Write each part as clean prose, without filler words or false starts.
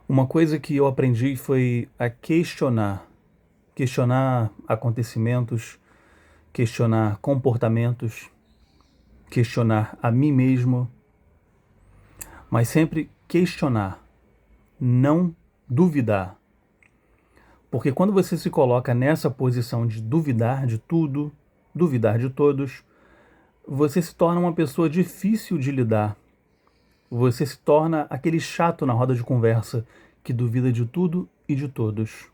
Uma coisa que eu aprendi foi a questionar. Questionar acontecimentos, questionar comportamentos, questionar a mim mesmo, mas sempre questionar, não duvidar. Porque quando você se coloca nessa posição de duvidar de tudo, duvidar de todos, você se torna uma pessoa difícil de lidar. Você se torna aquele chato na roda de conversa que duvida de tudo e de todos.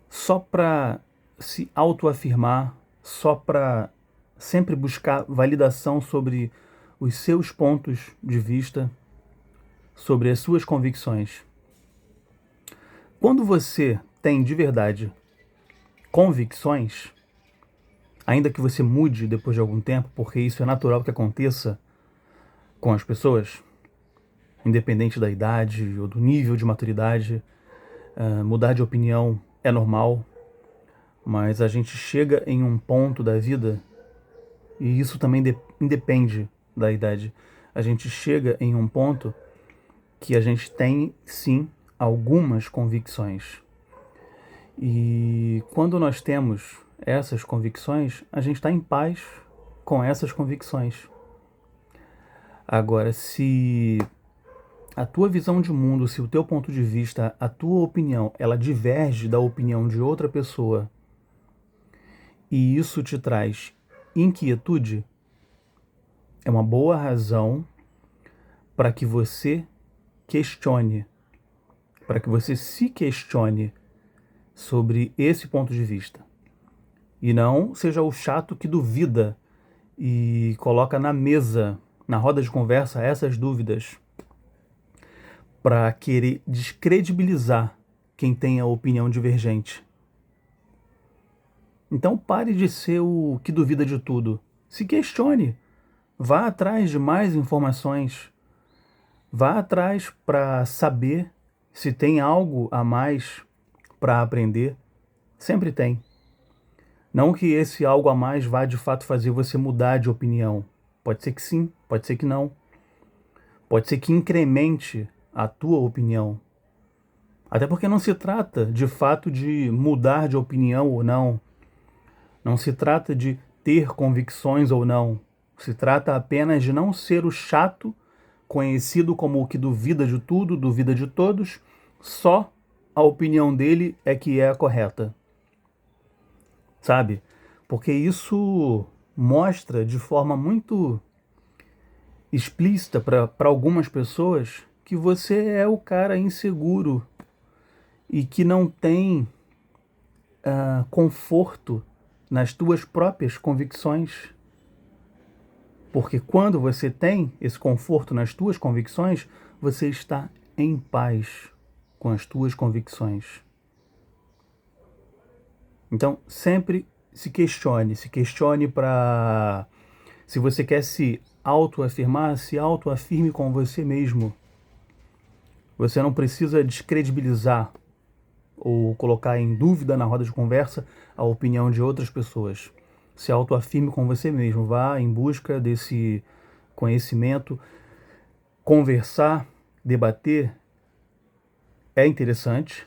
Só para se autoafirmar, só para sempre buscar validação sobre os seus pontos de vista, sobre as suas convicções. Quando você tem de verdade convicções, ainda que você mude depois de algum tempo, porque isso é natural que aconteça com as pessoas, independente da idade ou do nível de maturidade, mudar de opinião é normal, mas a gente chega em um ponto da vida, e isso também independe da idade, a gente chega em um ponto que a gente tem, sim, algumas convicções. E quando nós temos essas convicções, a gente está em paz com essas convicções. Agora, se a tua visão de mundo, se o teu ponto de vista, a tua opinião, ela diverge da opinião de outra pessoa e isso te traz inquietude, é uma boa razão para que você questione, para que você se questione sobre esse ponto de vista. E não seja o chato que duvida e coloca na mesa, na roda de conversa, essas dúvidas para querer descredibilizar quem tem a opinião divergente. Então pare de ser o que duvida de tudo. Se questione. Vá atrás de mais informações. Vá atrás para saber se tem algo a mais para aprender. Sempre tem. Não que esse algo a mais vá de fato fazer você mudar de opinião. Pode ser que sim, pode ser que não. Pode ser que incremente a tua opinião. Até porque não se trata de fato de mudar de opinião ou não. Não se trata de ter convicções ou não. Se trata apenas de não ser o chato, conhecido como o que duvida de tudo, duvida de todos, só a opinião dele é que é a correta. Sabe? Porque isso mostra de forma muito explícita para algumas pessoas que você é o cara inseguro e que não tem conforto nas tuas próprias convicções. Porque quando você tem esse conforto nas tuas convicções, você está em paz com as tuas convicções. Então, sempre se questione para... Se você quer se autoafirmar, se autoafirme com você mesmo. Você não precisa descredibilizar ou colocar em dúvida na roda de conversa a opinião de outras pessoas. Se autoafirme com você mesmo, vá em busca desse conhecimento. Conversar, debater é interessante.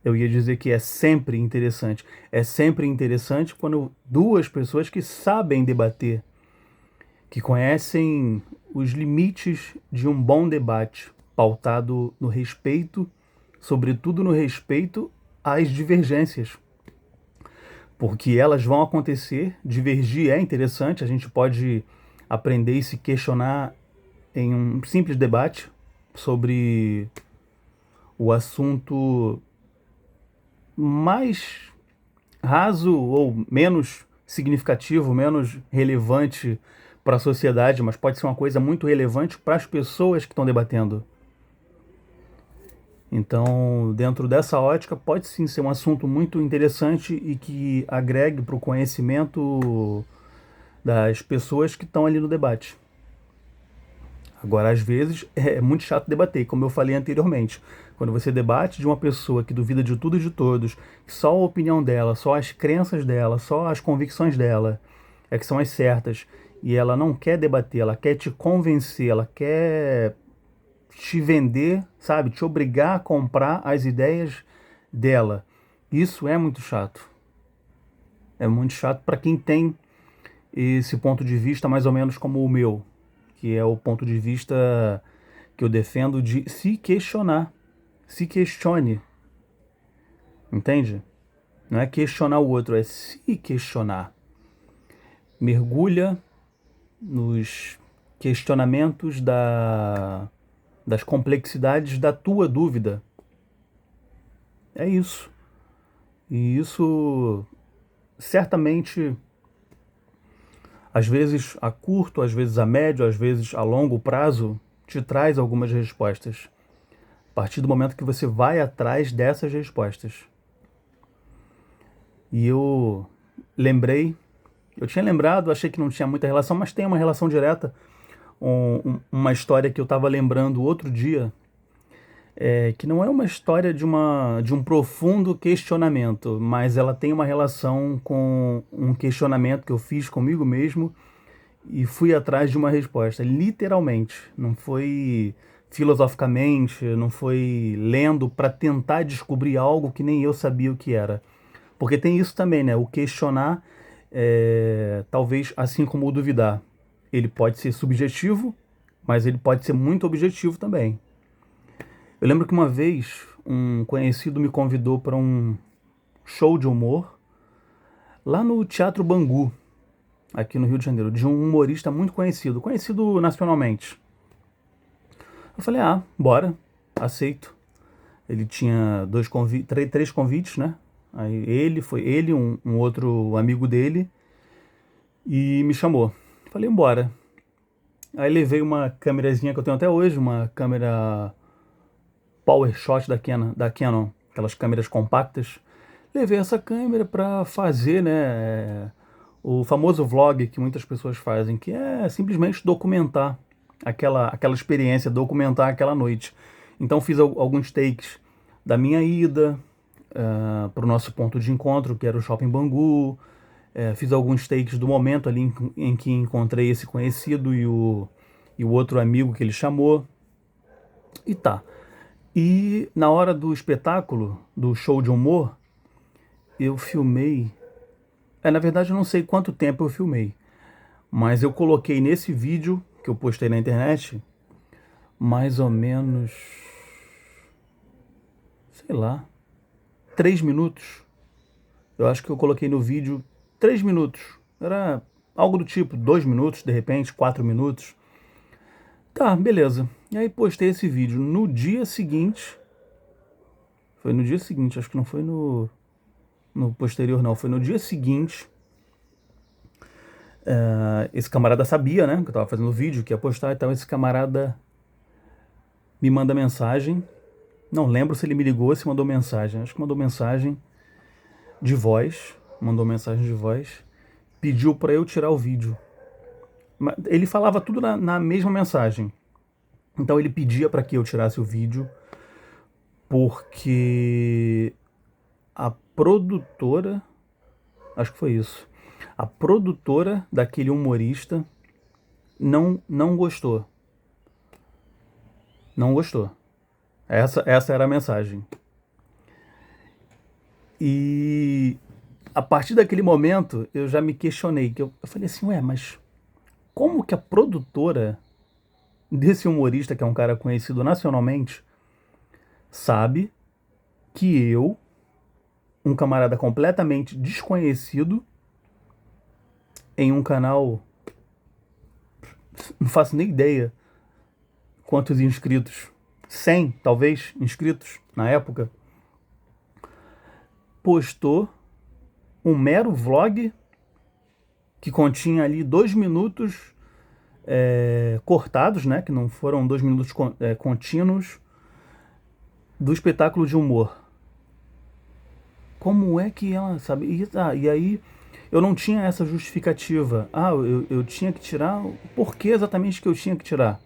Eu ia dizer que é sempre interessante. É sempre interessante quando duas pessoas que sabem debater, que conhecem os limites de um bom debate, pautado no respeito, sobretudo no respeito às divergências. Porque elas vão acontecer, divergir é interessante, a gente pode aprender e se questionar em um simples debate sobre o assunto mais raso ou menos significativo, menos relevante para a sociedade, mas pode ser uma coisa muito relevante para as pessoas que estão debatendo. Então, dentro dessa ótica, pode sim ser um assunto muito interessante e que agregue para o conhecimento das pessoas que estão ali no debate. Agora, às vezes, é muito chato debater, como eu falei anteriormente. Quando você debate de uma pessoa que duvida de tudo e de todos, que só a opinião dela, só as crenças dela, só as convicções dela é que são as certas, e ela não quer debater, ela quer te convencer, ela quer te vender, sabe? Te obrigar a comprar as ideias dela. Isso é muito chato. É muito chato para quem tem esse ponto de vista mais ou menos como o meu, que é o ponto de vista que eu defendo de se questionar. Se questione, entende? Não é questionar o outro, é se questionar. Mergulha nos questionamentos das complexidades da tua dúvida. É isso. E isso certamente, às vezes a curto, às vezes a médio, às vezes a longo prazo, te traz algumas respostas. A partir do momento que você vai atrás dessas respostas. E eu lembrei, eu tinha lembrado, achei que não tinha muita relação, mas tem uma relação direta. Uma história que eu estava lembrando outro dia, que não é uma história de um profundo questionamento, mas ela tem uma relação com um questionamento que eu fiz comigo mesmo e fui atrás de uma resposta, literalmente. Não foi filosoficamente, não foi lendo para tentar descobrir algo que nem eu sabia o que era. Porque tem isso também, né? O questionar, talvez assim como o duvidar, ele pode ser subjetivo, mas ele pode ser muito objetivo também. Eu lembro que uma vez um conhecido me convidou para um show de humor lá no Teatro Bangu, aqui no Rio de Janeiro, de um humorista muito conhecido, conhecido nacionalmente. Eu falei, bora, aceito. Ele tinha três convites, né? Aí ele, um outro amigo dele, e me chamou. Falei, bora. Aí levei uma câmerazinha que eu tenho até hoje, uma câmera PowerShot da Canon, aquelas câmeras compactas. Levei essa câmera para fazer, né, o famoso vlog que muitas pessoas fazem, que é simplesmente documentar aquela experiência, documentar aquela noite. Então fiz alguns takes da minha ida para o nosso ponto de encontro, que era o Shopping Bangu. Fiz alguns takes do momento ali em que encontrei esse conhecido e o outro amigo que ele chamou. E tá. E na hora do espetáculo, do show de humor, eu filmei. Na verdade, eu não sei quanto tempo eu filmei, mas eu coloquei nesse vídeo que eu postei na internet mais ou menos, sei lá, 3 minutos. Eu acho que eu coloquei no vídeo 3 minutos. Era algo do tipo 2 minutos, de repente, 4 minutos. Tá, beleza. E aí postei esse vídeo. No dia seguinte. Foi no dia seguinte, acho que não foi no posterior, não. Foi no dia seguinte. Esse camarada sabia, né? Que eu tava fazendo o vídeo, que ia postar e tal. Esse camarada me manda mensagem. Não lembro se ele me ligou ou se mandou mensagem. Acho que mandou mensagem de voz. Mandou mensagem de voz. Pediu pra eu tirar o vídeo. Ele falava tudo na mesma mensagem. Então ele pedia para que eu tirasse o vídeo porque a produtora, acho que foi isso, a produtora daquele humorista não gostou. Não gostou. Essa era a mensagem. E a partir daquele momento eu já me questionei, que eu falei assim, mas como que a produtora desse humorista, que é um cara conhecido nacionalmente, sabe que eu, um camarada completamente desconhecido, em um canal, não faço nem ideia quantos inscritos, 100 talvez inscritos na época, postou um mero vlog que continha ali 2 minutos cortados, né, que não foram 2 minutos contínuos, do espetáculo de humor. Como é que ela sabe? E aí eu não tinha essa justificativa. Eu tinha que tirar. Por que exatamente que eu tinha que tirar?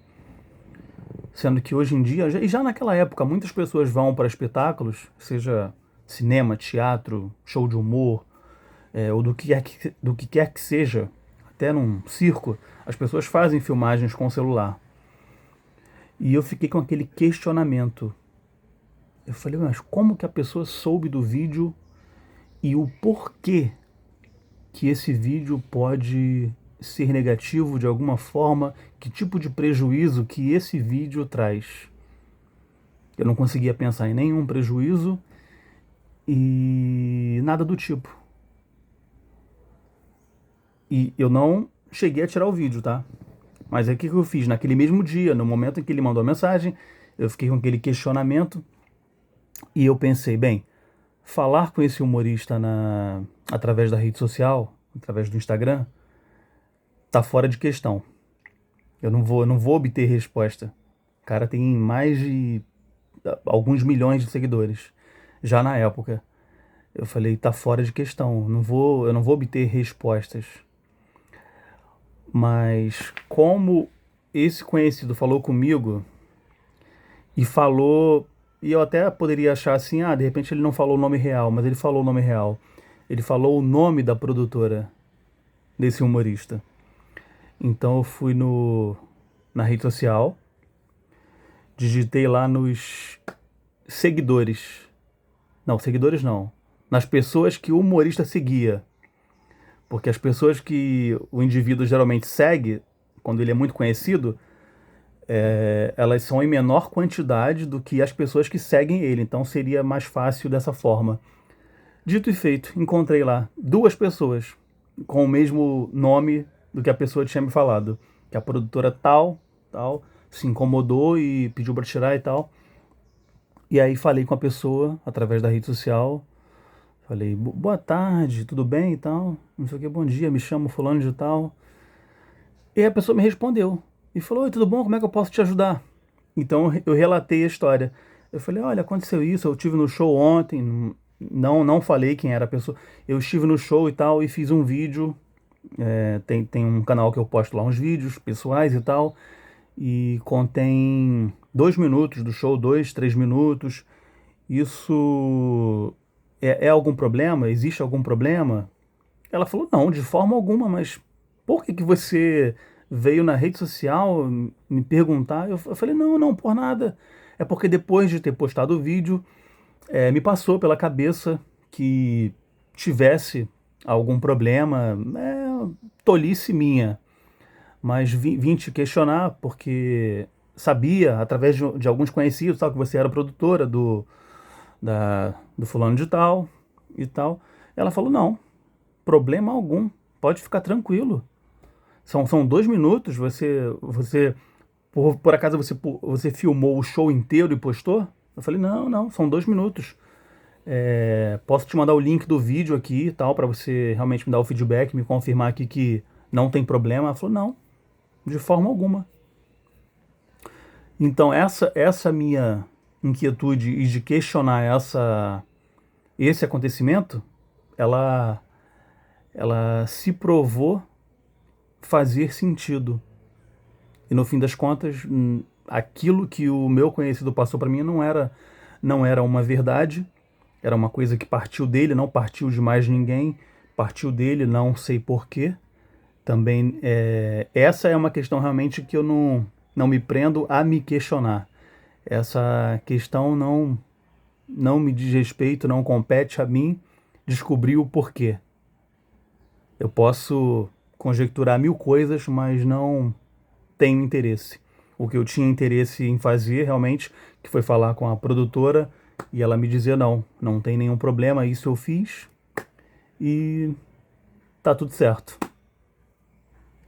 Sendo que hoje em dia, e já naquela época, muitas pessoas vão para espetáculos, seja cinema, teatro, show de humor, ou do que quer que seja, até num circo, as pessoas fazem filmagens com celular. E eu fiquei com aquele questionamento. Eu falei, mas como que a pessoa soube do vídeo e o porquê que esse vídeo pode ser negativo de alguma forma? Que tipo de prejuízo que esse vídeo traz? Eu não conseguia pensar em nenhum prejuízo e nada do tipo. E eu não cheguei a tirar o vídeo, tá? Mas aí o que eu fiz? Naquele mesmo dia, no momento em que ele mandou a mensagem, eu fiquei com aquele questionamento e eu pensei, bem, falar com esse humorista através da rede social, através do Instagram, tá fora de questão. Eu não vou obter resposta. O cara tem mais de alguns milhões de seguidores. Já na época, eu falei, tá fora de questão. Eu não vou obter respostas. Mas como esse conhecido falou comigo e falou, e eu até poderia achar assim, de repente ele não falou o nome real, mas ele falou o nome real. Ele falou o nome da produtora desse humorista. Então eu fui na rede social, digitei lá nos seguidores. Não, seguidores não. Nas pessoas que o humorista seguia. Porque as pessoas que o indivíduo geralmente segue, quando ele é muito conhecido, elas são em menor quantidade do que as pessoas que seguem ele. Então seria mais fácil dessa forma. Dito e feito, encontrei lá duas pessoas com o mesmo nome do que a pessoa tinha me falado. Que a produtora tal, se incomodou e pediu para tirar e tal. E aí falei com a pessoa através da rede social. Falei, boa tarde, tudo bem e tal? Não sei o que, bom dia, me chamo fulano de tal. E a pessoa me respondeu e falou, oi, tudo bom? Como é que eu posso te ajudar? Então eu relatei a história. Eu falei, olha, aconteceu isso, eu estive no show ontem, não falei quem era a pessoa. Eu estive no show e tal e fiz um vídeo. Tem um canal que eu posto lá uns vídeos pessoais e tal. E contém 2 minutos do show, 2, 3 minutos. Isso é algum problema? Existe algum problema? Ela falou, não, de forma alguma, mas por que você veio na rede social me perguntar? Eu falei, não, por nada. É porque depois de ter postado o vídeo, me passou pela cabeça que tivesse algum problema, tolice minha. Mas vim te questionar porque sabia, através de alguns conhecidos, tal, que você era produtora do fulano de tal e tal. Ela falou, não, problema algum, pode ficar tranquilo. São 2 minutos, por acaso você filmou o show inteiro e postou? Eu falei, não, são 2 minutos. Posso te mandar o link do vídeo aqui e tal, para você realmente me dar o feedback, me confirmar aqui que não tem problema. Ela falou, não, de forma alguma. Então essa minha inquietude e de questionar esse acontecimento, ela se provou fazer sentido. E no fim das contas, aquilo que o meu conhecido passou para mim não era uma verdade, era uma coisa que partiu dele, não partiu de mais ninguém, partiu dele, não sei porquê. Também essa é uma questão realmente que eu não me prendo a me questionar. Essa questão não me diz respeito, não compete a mim descobrir o porquê. Eu posso conjecturar mil coisas, mas não tenho interesse. O que eu tinha interesse em fazer realmente, que foi falar com a produtora e ela me dizia não tem nenhum problema, isso eu fiz e tá tudo certo.